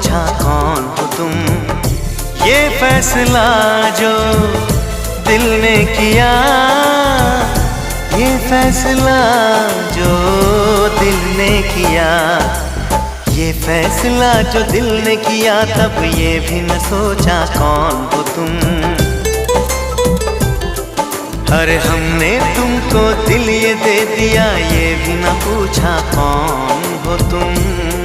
पूछा कौन हो तुम। ये फैसला जो दिल ने किया, ये फैसला जो दिल ने किया, ये फैसला जो दिल ने किया, तब ये भी न सोचा कौन हो तुम। अरे हमने तुमको दिल ये दे दिया, ये भी न पूछा कौन हो तुम।